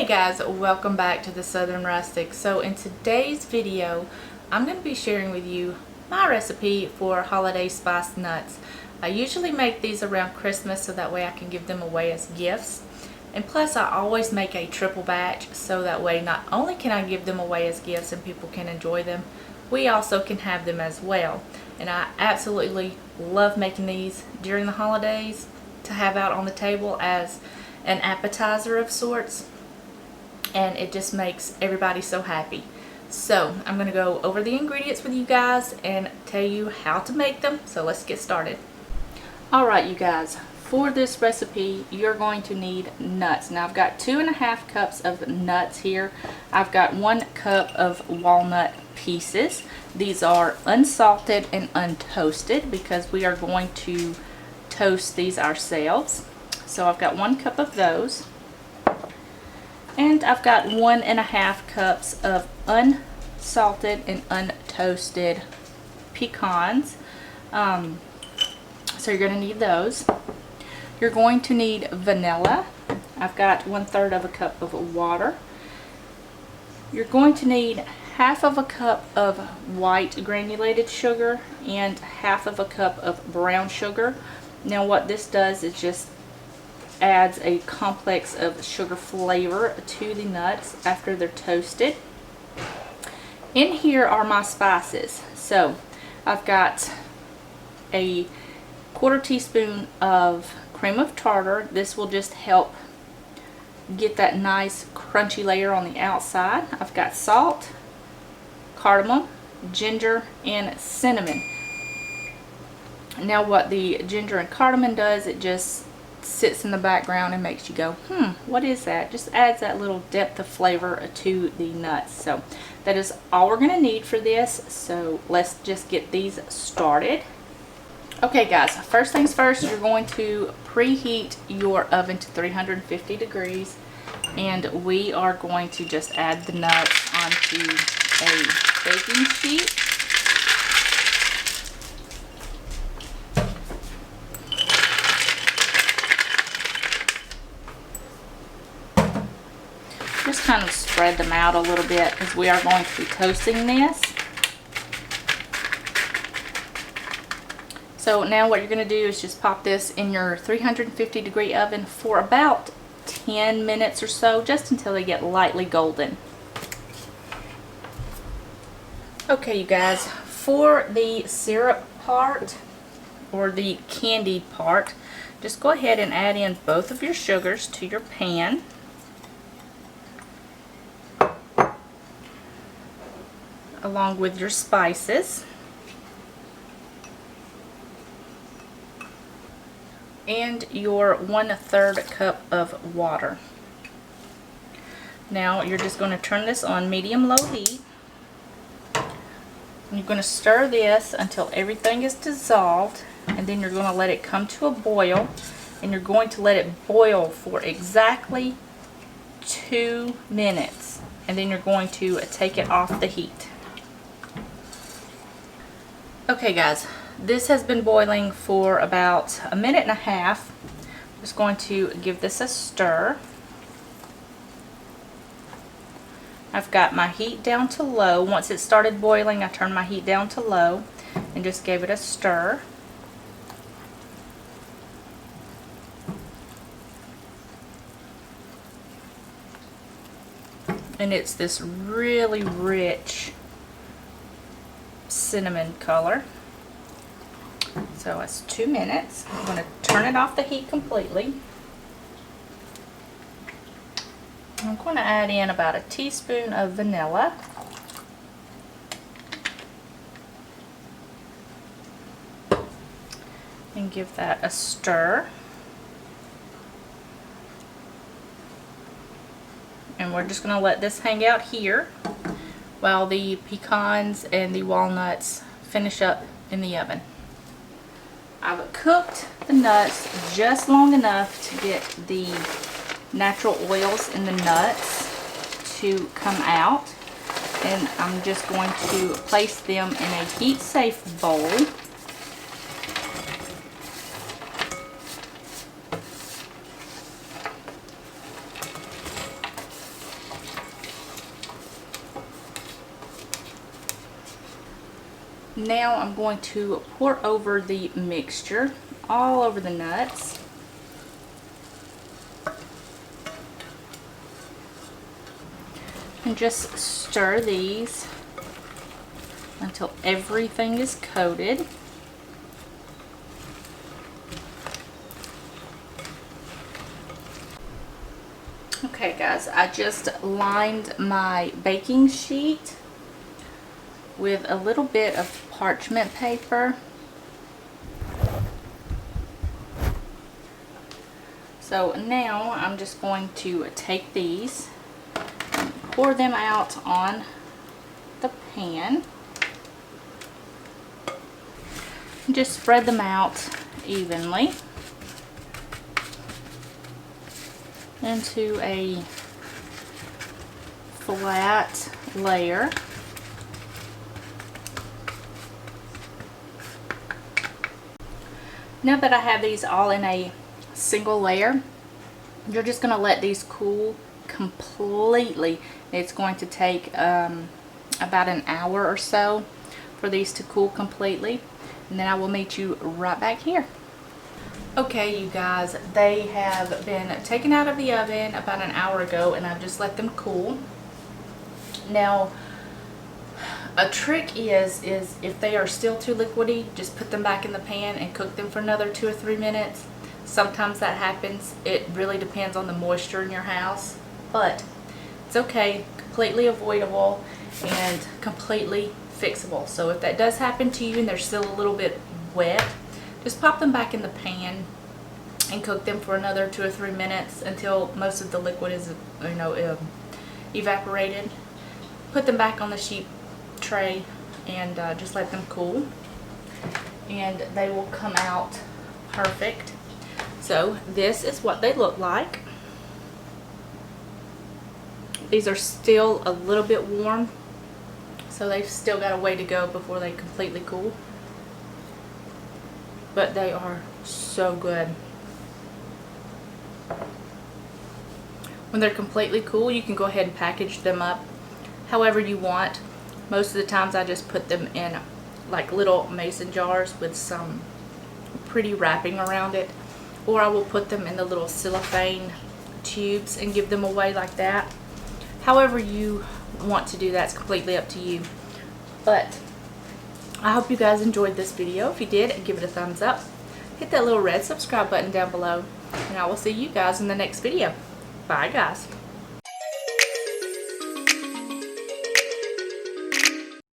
Hey guys, welcome back to the Southern Rustic. So in today's video, I'm going to be sharing with you my recipe for holiday spiced nuts. I usually make these around Christmas so that way I can give them away as gifts. And plus I always make a triple batch so that way not only can I give them away as gifts and people can enjoy them, we also can have them as well. And I absolutely love making these during the holidays to have out on the table as an appetizer of sorts. And it just makes everybody so happy. So I'm going to go over the ingredients with you guys and tell you how to make them. So let's get started. Alright you guys, for this recipe you're going to need nuts. Now I've got 2.5 cups of nuts here. I've got 1 cup of walnut pieces. These are unsalted and untoasted because we are going to toast these ourselves. So I've got 1 cup of those. And I've got 1.5 cups of unsalted and untoasted pecans. So you're going to need those. You're going to need vanilla. I've got 1/3 cup of water. You're going to need 1/2 cup of white granulated sugar and 1/2 cup of brown sugar. Now what this does is just adds a complex of sugar flavor to the nuts after they're toasted. In here are my spices. So I've got a 1/4 teaspoon of cream of tartar. This will just help get that nice crunchy layer on the outside. I've got salt, cardamom, ginger, and cinnamon. Now what the ginger and cardamom does, it just sits in the background and makes you go, what is that? Just adds that little depth of flavor to the nuts. So that is all we're going to need for this. So let's just get these started. Okay guys, first things first, you're going to preheat your oven to 350 degrees and we are going to just add the nuts onto a baking sheet. Just kind of spread them out a little bit because we are going to be toasting this. So now what you're going to do is just pop this in your 350 degree oven for about 10 minutes or so, just until they get lightly golden. Okay you guys, for the syrup part or the candied part, just go ahead and add in both of your sugars to your pan. Along with your spices and your 1/3 cup of water. Now you're just going to turn this on medium-low heat. And you're going to stir this until everything is dissolved, and then you're going to let it come to a boil, and you're going to let it boil for exactly 2 minutes, and then you're going to take it off the heat. Okay guys, this has been boiling for about 1.5 minutes. I'm just going to give this a stir. I've got my heat down to low. Once it started boiling, I turned my heat down to low and just gave it a stir. And it's this really rich cinnamon color. So it's 2 minutes. I'm going to turn it off the heat completely. I'm going to add in about 1 teaspoon of vanilla. And give that a stir. And we're just going to let this hang out here while the pecans and the walnuts finish up in the oven. I've cooked the nuts just long enough to get the natural oils in the nuts to come out, and I'm just going to place them in a heat-safe bowl. Now I'm going to pour over the mixture all over the nuts. And just stir these until everything is coated. Okay guys, I just lined my baking sheet with a little bit of parchment paper. So now I'm just going to take these and pour them out on the pan. And just spread them out evenly into a flat layer. Now that I have these all in a single layer, you're just going to let these cool completely. It's going to take about an hour or so for these to cool completely, and then I will meet you right back here. Okay, you guys, they have been taken out of the oven about an hour ago, and I've just let them cool. Now, a trick is if they are still too liquidy, just put them back in the pan and cook them for another 2 or 3 minutes. Sometimes that happens. It really depends on the moisture in your house, but it's okay, completely avoidable and completely fixable. So if that does happen to you and they're still a little bit wet, just pop them back in the pan and cook them for another 2 or 3 minutes until most of the liquid is, evaporated. Put them back on the sheet tray and just let them cool, and they will come out perfect. So this is what they look like. These are still a little bit warm, so they've still got a way to go before they completely cool, but they are so good. When they're completely cool, you can go ahead and package them up however you want. Most of the times I just put them in like little mason jars with some pretty wrapping around it, or I will put them in the little cellophane tubes and give them away like that. However you want to do that's completely up to you. But I hope you guys enjoyed this video. If you did, give it a thumbs up. Hit that little red subscribe button down below, and I will see you guys in the next video. Bye guys.